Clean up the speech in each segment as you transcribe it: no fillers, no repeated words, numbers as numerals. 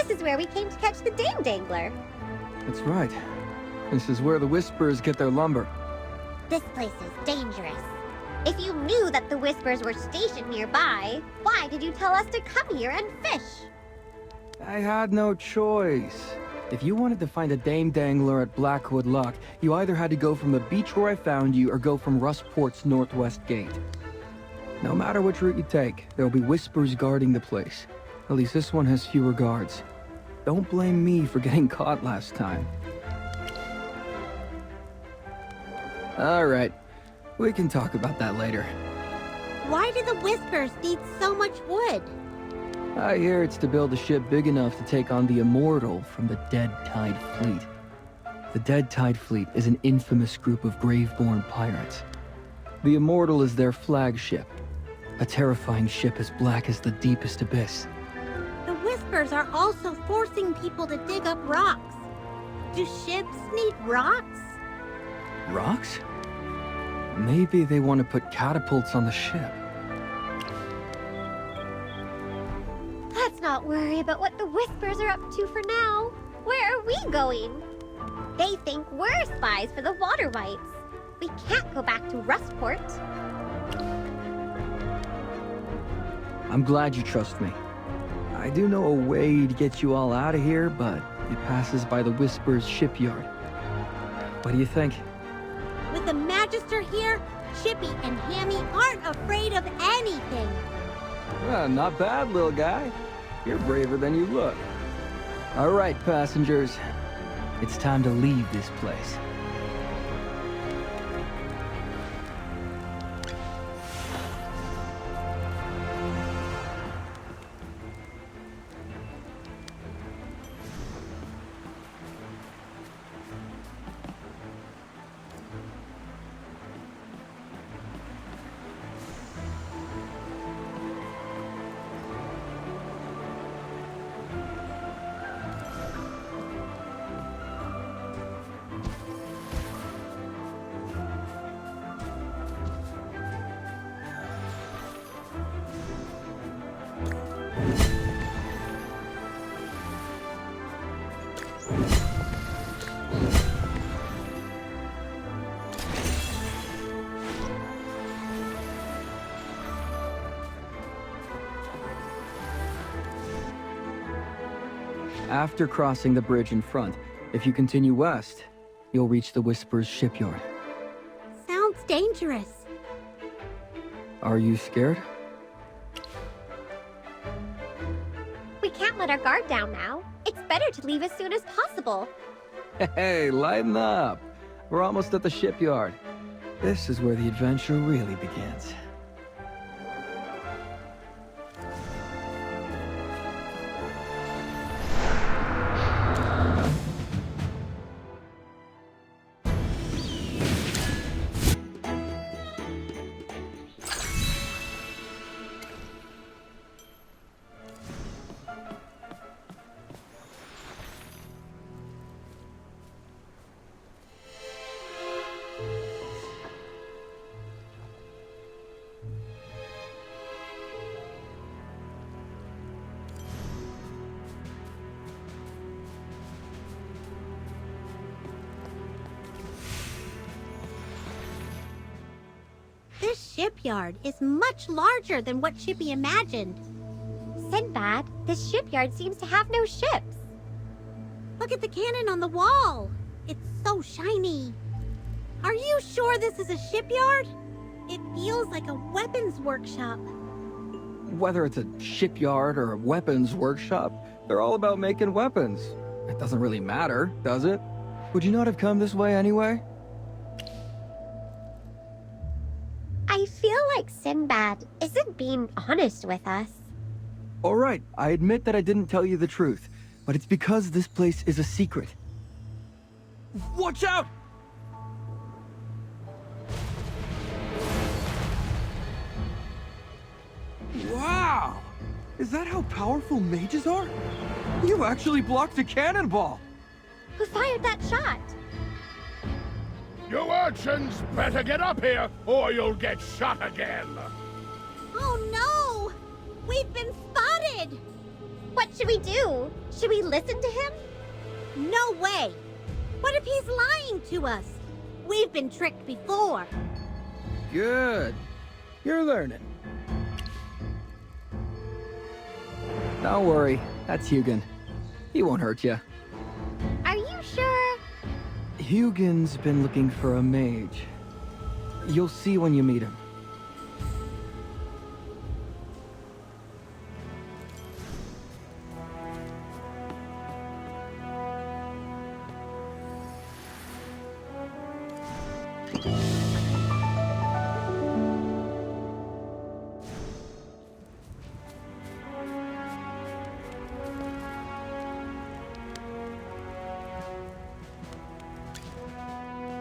This is where we came to catch the Dame Dangler. That's right. This is where the Whispers get their lumber. This place is dangerous. If you knew that the Whispers were stationed nearby, why did you tell us to come here and fish? I had no choice. If you wanted to find a Dame Dangler at Blackwood Lock, you either had to go from the beach where I found you or go from Rustport's northwest gate. No matter which route you take, there will be Whispers guarding the place. At least this one has fewer guards. Don't blame me for getting caught last time. Alright, we can talk about that later. Why do the Whispers need so much wood? I hear it's to build a ship big enough to take on the Immortal from the Dead Tide Fleet. The Dead Tide Fleet is an infamous group of Graveborn pirates. The Immortal is their flagship, a terrifying ship as black as the deepest abyss. The Whispers are also forcing people to dig up rocks. Do ships need rocks? Rocks? Maybe they want to put catapults on the ship. Let's not worry about what the Whispers are up to for now. Where are we going? They think we're spies for the Water Wights. We can't go back to Rustport. I'm glad you trust me. I do know a way to get you all out of here, but it passes by the Whispers shipyard. What do you think? With the Magister here, Chippy and Hammy aren't afraid of anything. Not bad, little guy. You're braver than you look. All right, passengers. It's time to leave this place. After crossing the bridge in front, if you continue west, you'll reach the Whispers shipyard. Sounds dangerous. Are you scared? We can't let our guard down now. It's better to leave as soon as possible. Hey, lighten up. We're almost at the shipyard. This is where the adventure really begins. This shipyard is much larger than what Chippy imagined. Sinbad, this shipyard seems to have no ships. Look at the cannon on the wall. It's so shiny. Are you sure this is a shipyard? It feels like a weapons workshop. Whether it's a shipyard or a weapons workshop, they're all about making weapons. It doesn't really matter, does it? Would you not have come this way anyway? I feel like Sinbad isn't being honest with us. All right, I admit that I didn't tell you the truth, but it's because this place is a secret. Watch out! Wow! Is that how powerful mages are? You actually blocked a cannonball! Who fired that shot? You urchins better get up here, or you'll get shot again. Oh no! We've been spotted! What should we do? Should we listen to him? No way! What if he's lying to us? We've been tricked before. Good. You're learning. Don't worry, that's Hugin. He won't hurt you. Are you sure? Hugin's been looking for a mage. You'll see when you meet him.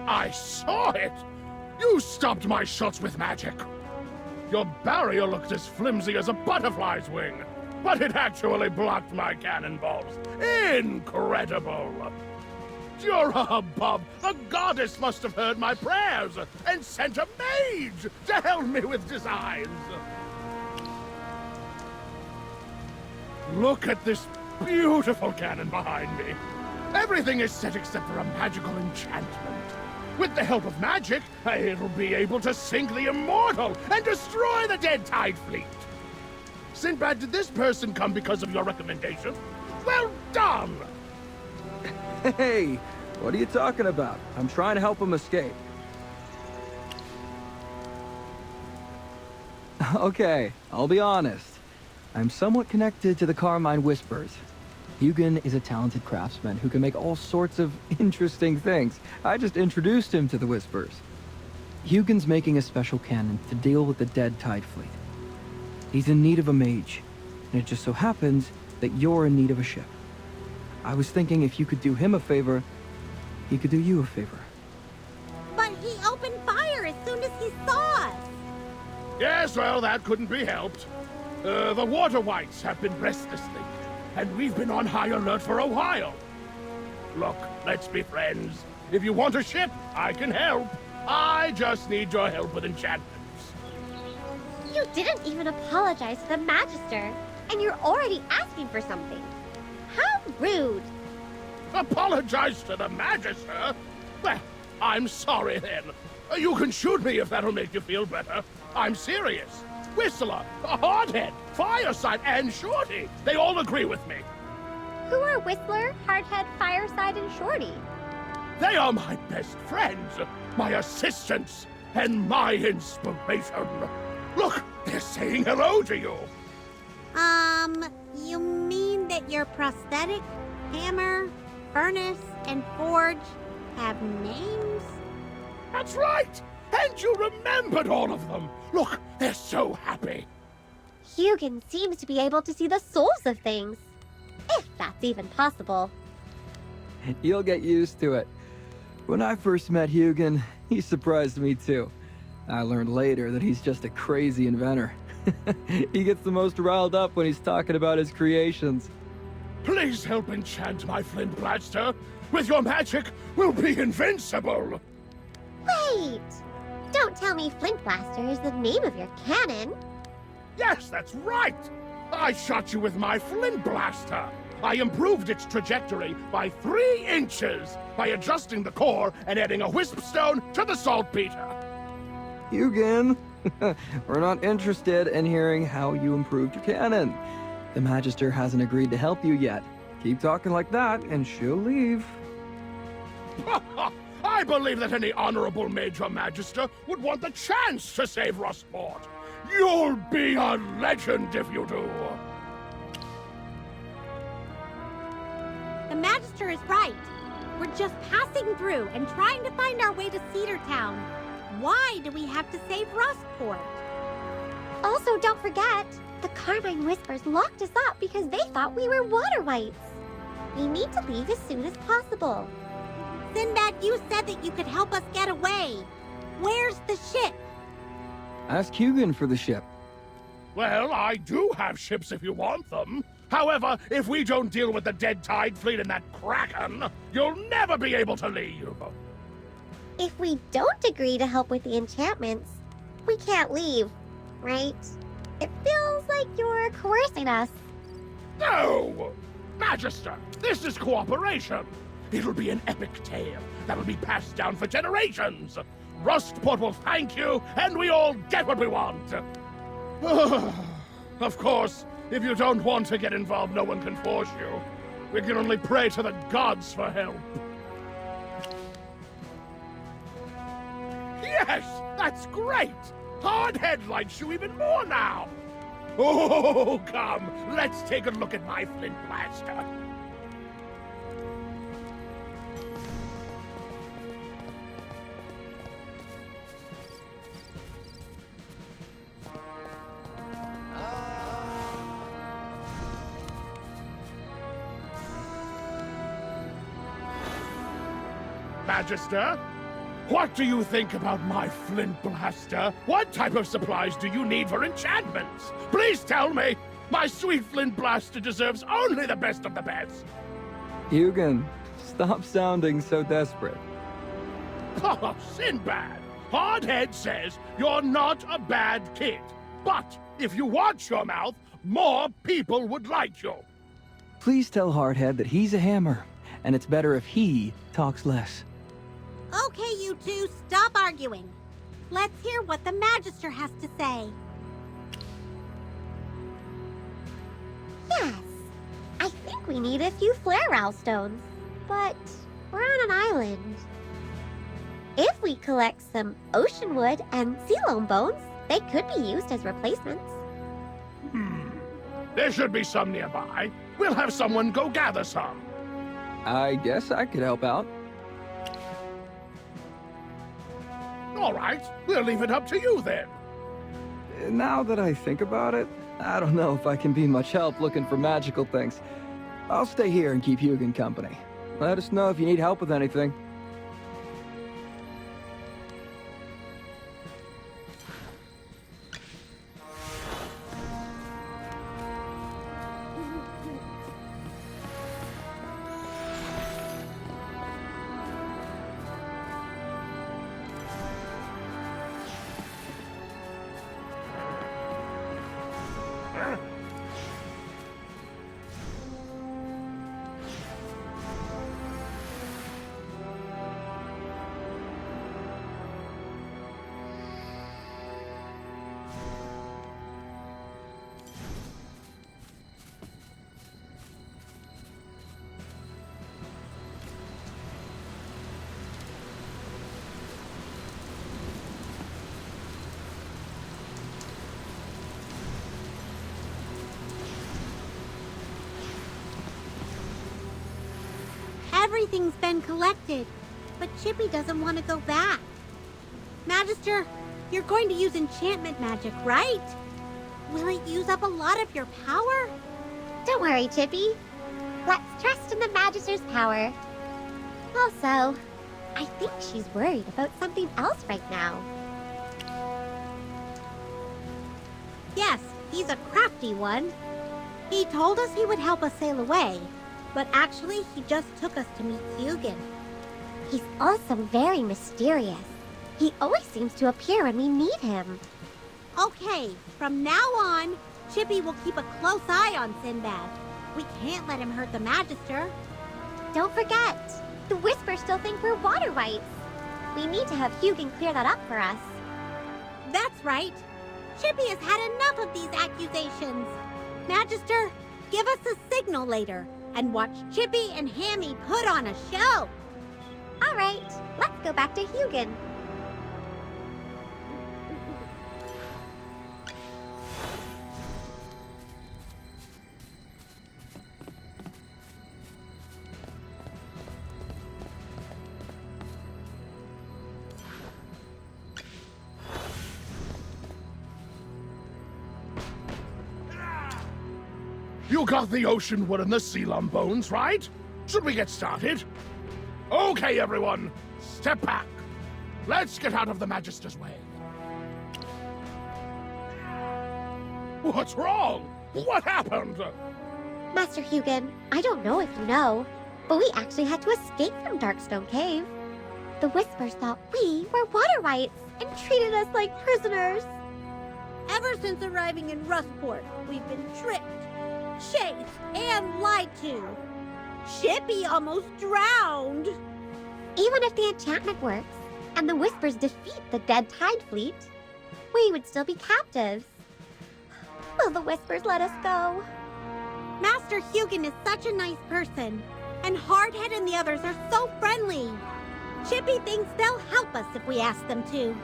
I saw it! You stopped my shots with magic! Your barrier looked as flimsy as a butterfly's wing, but it actually blocked my cannonballs. Incredible! You're above! The goddess must have heard my prayers and sent a mage to help me with designs! Look at this beautiful cannon behind me. Everything is set except for a magical enchantment. With the help of magic, it'll be able to sink the immortal and destroy the dead tide fleet. Sinbad, did this person come because of your recommendation? Well done! Hey, what are you talking about? I'm trying to help him escape. Okay, I'll be honest. I'm somewhat connected to the Carmine Whispers. Hugin is a talented craftsman who can make all sorts of interesting things. I just introduced him to the Whispers. Hugin's making a special cannon to deal with the dead tide fleet. He's in need of a mage, and it just so happens that you're in need of a ship. I was thinking if you could do him a favor, he could do you a favor. But he opened fire as soon as he saw us. Yes, well, that couldn't be helped. The water whites have been restless lately, and we've been on high alert for a while. Look, let's be friends. If you want a ship, I can help. I just need your help with enchantments. You didn't even apologize to the Magister, and you're already asking for something. How rude! Apologize to the Magister? Well, I'm sorry then. You can shoot me if that'll make you feel better. I'm serious. Whistler, Hardhead, Fireside, and Shorty. They all agree with me. Who are Whistler, Hardhead, Fireside, and Shorty? They are my best friends, my assistants, and my inspiration. Look, they're saying hello to you. You mean that your prosthetic, hammer, furnace, and forge have names? That's right! And you remembered all of them! Look, they're so happy! Hugin seems to be able to see the souls of things. If that's even possible. You'll get used to it. When I first met Hugin, he surprised me too. I learned later that he's just a crazy inventor. He gets the most riled up when he's talking about his creations. Please help enchant my flint blaster. With your magic, we'll be invincible! Wait! Don't tell me Flint Blaster is the name of your cannon. Yes, that's right! I shot you with my flint blaster! I improved its trajectory by 3 inches by adjusting the core and adding a wisp stone to the saltpeter. Hugin, we're not interested in hearing how you improved your cannon. The Magister hasn't agreed to help you yet. Keep talking like that, and she'll leave. I believe that any honorable Major Magister would want the chance to save Rustport. You'll be a legend if you do. The Magister is right. We're just passing through and trying to find our way to Cedar Town. Why do we have to save Rustport? Also, don't forget, the Carmine Whispers locked us up because they thought we were water wights. We need to leave as soon as possible. Sinbad, you said that you could help us get away. Where's the ship? Ask Hugin for the ship. Well, I do have ships if you want them. However, if we don't deal with the dead tide fleet and that kraken, you'll never be able to leave. If we don't agree to help with the enchantments, we can't leave, right? It feels like you're coercing us. No! Magister, this is cooperation. It'll be an epic tale that'll be passed down for generations. Rustport will thank you, and we all get what we want. Of course, if you don't want to get involved, no one can force you. We can only pray to the gods for help. Yes, that's great! Hardhead likes you even more now. Oh, come, let's take a look at my flint blaster. Magister, what do you think about my flint blaster? What type of supplies do you need for enchantments? Please tell me! My sweet flint blaster deserves only the best of the best! Hugin, stop sounding so desperate. Oh, Sinbad! Hardhead says you're not a bad kid. But if you watch your mouth, more people would like you. Please tell Hardhead that he's a hammer, and it's better if he talks less. Okay, you two, stop arguing. Let's hear what the Magister has to say. Yes. I think we need a few flare stones. But we're on an island. If we collect some ocean wood and sea loam bones, they could be used as replacements. There should be some nearby. We'll have someone go gather some. I guess I could help out. All right, we'll leave it up to you then. Now that I think about it, I don't know if I can be much help looking for magical things. I'll stay here and keep Hugin company. Let us know if you need help with anything. Everything's been collected, but Chippy doesn't want to go back. Magister, you're going to use enchantment magic, right? Will it use up a lot of your power? Don't worry, Chippy. Let's trust in the Magister's power. Also, I think she's worried about something else right now. Yes, he's a crafty one. He told us he would help us sail away, but actually he just took us to meet Hugin. He's also very mysterious. He always seems to appear when we need him. Okay, from now on, Chippy will keep a close eye on Sinbad. We can't let him hurt the Magister. Don't forget, the Whispers still think we're water wights. We need to have Hugin clear that up for us. That's right. Chippy has had enough of these accusations. Magister, give us a signal later and watch Chippy and Hammy put on a show. All right, let's go back to Hugin. You got the ocean wood and the sea lum bones, right? Should we get started? Okay, everyone, step back. Let's get out of the Magister's way. What's wrong? What happened? Master Hugin, I don't know if you know, but we actually had to escape from Darkstone Cave. The Whispers thought we were water wights and treated us like prisoners. Ever since arriving in Rustport, we've been tricked. chased and lied to. Chippy almost drowned. Even if the enchantment works, and the Whispers defeat the dead Tide Fleet, we would still be captives. Will the Whispers let us go? Master Hugin is such a nice person, and Hardhead and the others are so friendly. Chippy thinks they'll help us if we ask them to.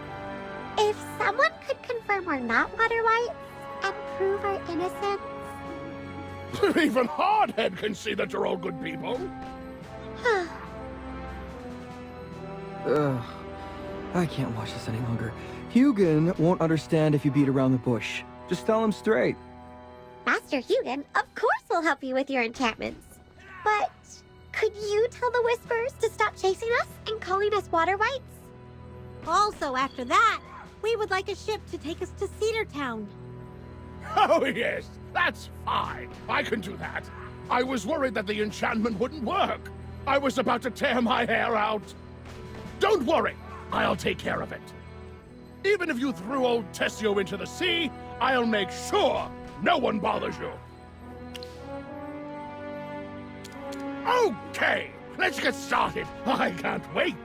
If someone could confirm we're not water whites and prove our innocence. Even Hardhead can see that you're all good people. Ugh. I can't watch this any longer. Hugin won't understand if you beat around the bush. Just tell him straight. Master Hugin, of course will help you with your enchantments. But could you tell the Whispers to stop chasing us and calling us water whites? Also, after that, we would like a ship to take us to Cedar Town. Oh, yes, that's fine. I can do that. I was worried that the enchantment wouldn't work. I was about to tear my hair out. Don't worry, I'll take care of it. Even if you threw old Tessio into the sea, I'll make sure no one bothers you. Okay, let's get started. I can't wait.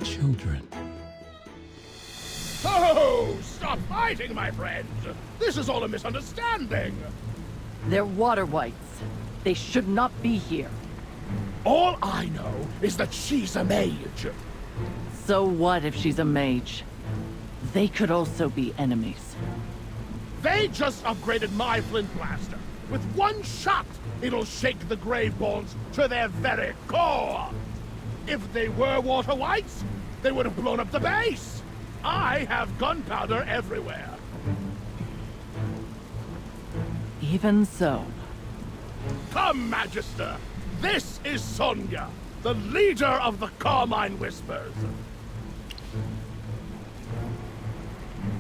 Children. Oh, stop fighting, my friends. This is all a misunderstanding. They're water whites. They should not be here. All I know is that she's a mage. So what if she's a mage? They could also be enemies. They just upgraded my flint blaster. With one shot, it'll shake the Graveborns to their very core. If they were water whites, they would have blown up the base. I have gunpowder everywhere. Even so. Come, Magister. This is Sonia, the leader of the Carmine Whispers.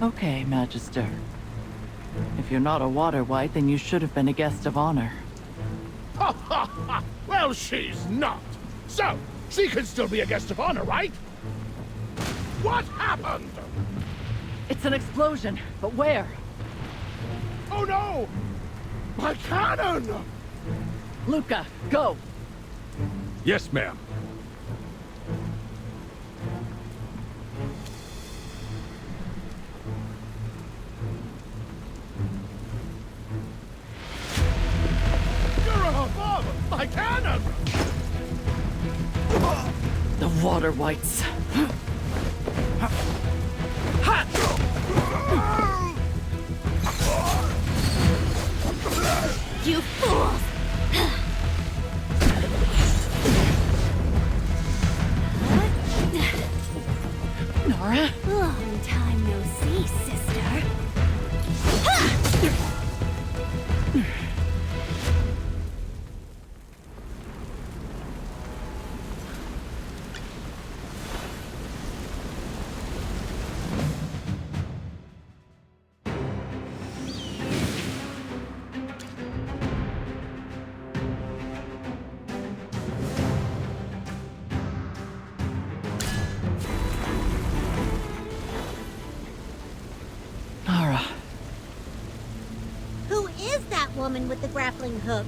Okay, Magister. If you're not a water white, then you should have been a guest of honor. Ha ha ha! Well, she's not. So, she can still be a guest of honor, right? What happened? It's an explosion, but where? Oh no! My cannon! Luca, go! Yes, ma'am. You're above my cannon! The water whites. You fools! Nora? Long time no see, sister. Nora. Who is that woman with the grappling hook?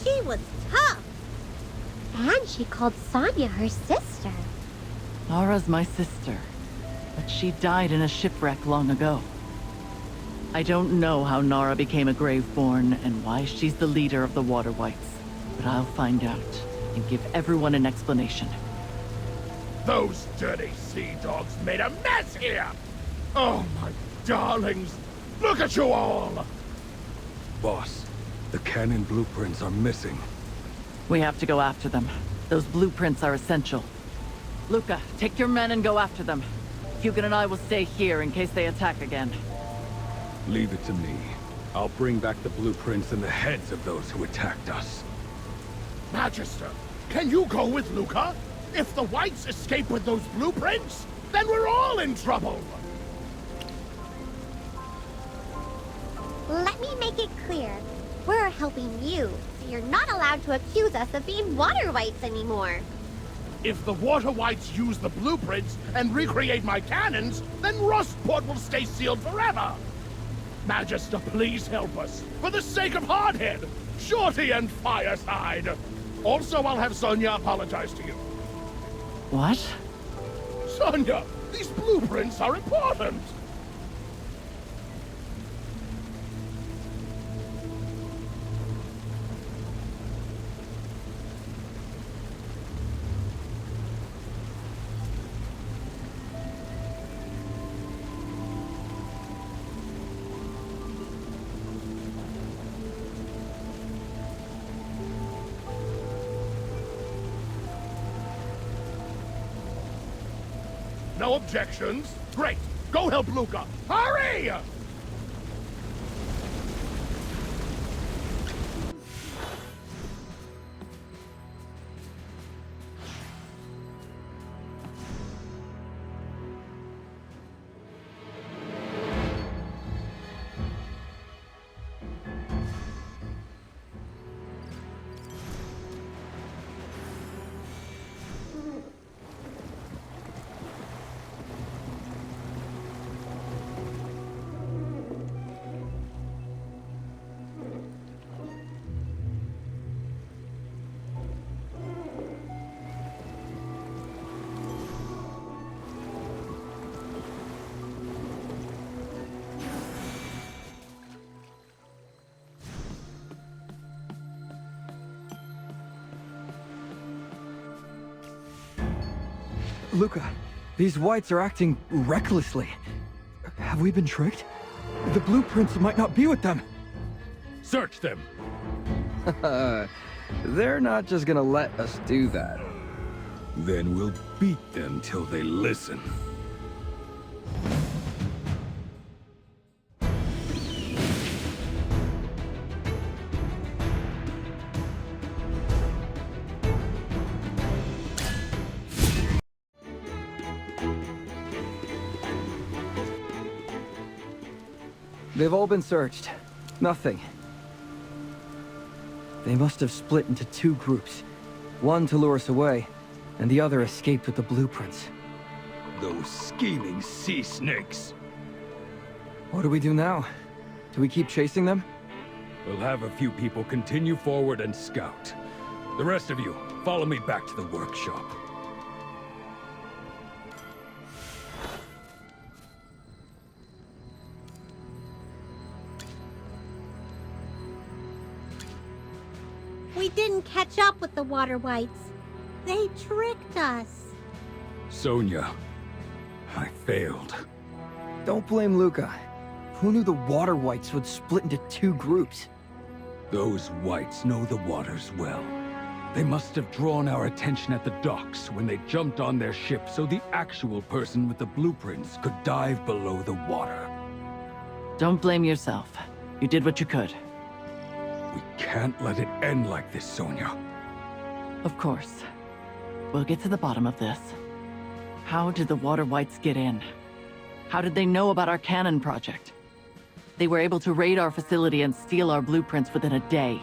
She was tough. And she called Sonia her sister. Nora's my sister. but she died in a shipwreck long ago. I don't know how Nara became a Graveborn and why she's the leader of the Water Whites, but I'll find out and give everyone an explanation. Those dirty sea dogs made a mess here! Oh, my darlings! Look at you all! Boss, the cannon blueprints are missing. We have to go after them. Those blueprints are essential. Luca, take your men and go after them. Hugin and I will stay here in case they attack again. Leave it to me. I'll bring back the blueprints and the heads of those who attacked us. Magister, can you go with Luca? If the Whites escape with those blueprints, then we're all in trouble! Let me make it clear. We're helping you, so you're not allowed to accuse us of being Water Whites anymore. If the Water Whites use the blueprints and recreate my cannons, then Rustport will stay sealed forever! Magister, please help us, for the sake of Hardhead, Shorty, and Fireside! Also, I'll have Sonia apologize to you. What? Sonia, these blueprints are important! No objections? Great! Go help Luca! Hurry! Luca, these Whites are acting recklessly. Have we been tricked? The blueprints might not be with them. Search them! They're not just gonna let us do that. Then we'll beat them till they listen. They've all been searched. Nothing. They must have split into two groups. One to lure us away, and the other escaped with the blueprints. Those scheming sea snakes! What do we do now? Do we keep chasing them? We'll have a few people continue forward and scout. The rest of you, follow me back to the workshop. We didn't catch up with the Water Whites. They tricked us. Sonia, I failed. Don't blame Luca. Who knew the Water Whites would split into two groups? Those Whites know the waters well. They must have drawn our attention at the docks when they jumped on their ship so the actual person with the blueprints could dive below the water. Don't blame yourself. You did what you could. We can't let it end like this, Sonia. Of course. We'll get to the bottom of this. How did the Water Whites get in? How did they know about our cannon project? They were able to raid our facility and steal our blueprints within a day.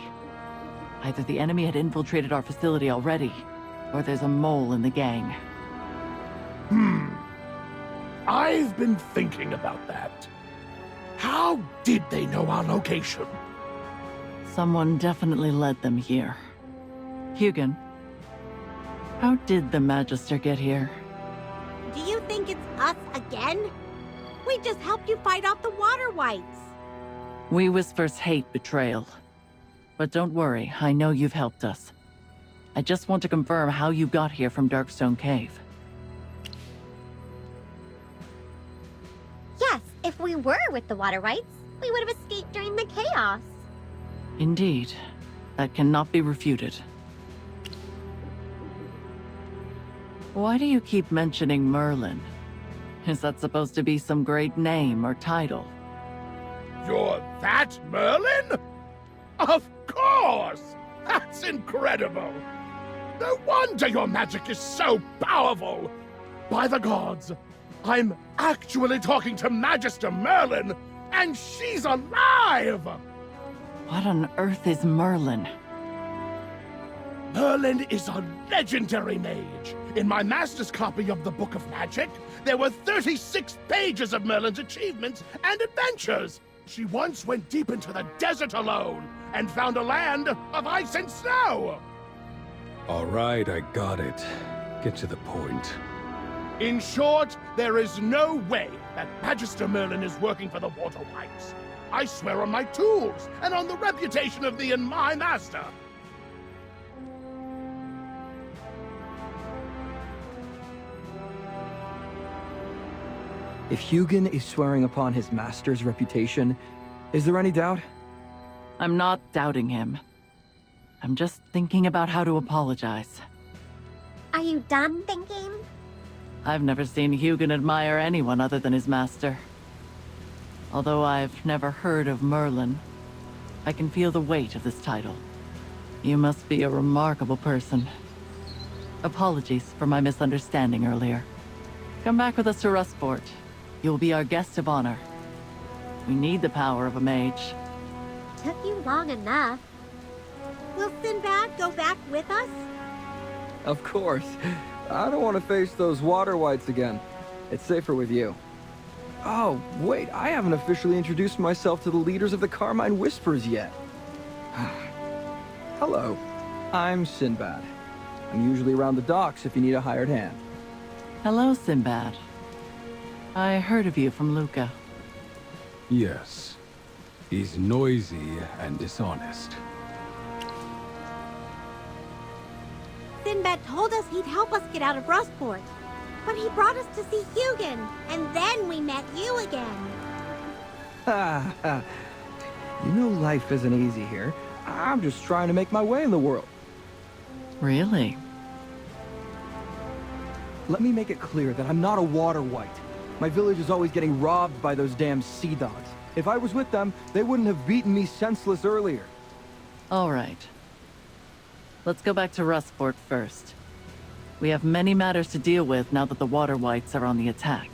Either the enemy had infiltrated our facility already, or there's a mole in the gang. I've been thinking about that. How did they know our location? Someone definitely led them here. Hugin, how did the Magister get here? Do you think it's us again? We just helped you fight off the water wights. We Whispers hate betrayal. But don't worry, I know you've helped us. I just want to confirm how you got here from Darkstone Cave. Yes, if we were with the water wights, we would have escaped during the chaos. Indeed. That cannot be refuted. Why do you keep mentioning Merlin? Is that supposed to be some great name or title? You're that Merlin? Of course! That's incredible! No wonder your magic is so powerful! By the gods, I'm actually talking to Magister Merlin, and she's alive! What on earth is Merlin? Merlin is a legendary mage. In my master's copy of the Book of Magic, there were 36 pages of Merlin's achievements and adventures. She once went deep into the desert alone and found a land of ice and snow. All right, I got it. Get to the point. In short, there is no way that Magister Merlin is working for the Water Wights. I swear on my tools and on the reputation of thee and my master. If Hugin is swearing upon his master's reputation, is there any doubt? I'm not doubting him. I'm just thinking about how to apologize. Are you done thinking? I've never seen Hugin admire anyone other than his master. Although I've never heard of Merlin, I can feel the weight of this title. You must be a remarkable person. Apologies for my misunderstanding earlier. Come back with us to Rustport. You'll be our guest of honor. We need the power of a mage. Took you long enough. Will Sinbad go back with us? Of course. I don't want to face those water wights again. It's safer with you. Oh, wait, I haven't officially introduced myself to the leaders of the Carmine Whispers yet. Hello, I'm Sinbad. I'm usually around the docks if you need a hired hand. Hello, Sinbad. I heard of you from Luca. Yes. He's noisy and dishonest. Sinbad told us he'd help us get out of Rustport. But he brought us to see Hugin, and then we met you again. Ha ha. You know life isn't easy here. I'm just trying to make my way in the world. Really? Let me make it clear that I'm not a water wight. My village is always getting robbed by those damn sea dogs. If I was with them, they wouldn't have beaten me senseless earlier. All right. Let's go back to Rustport first. We have many matters to deal with now that the water wights are on the attack.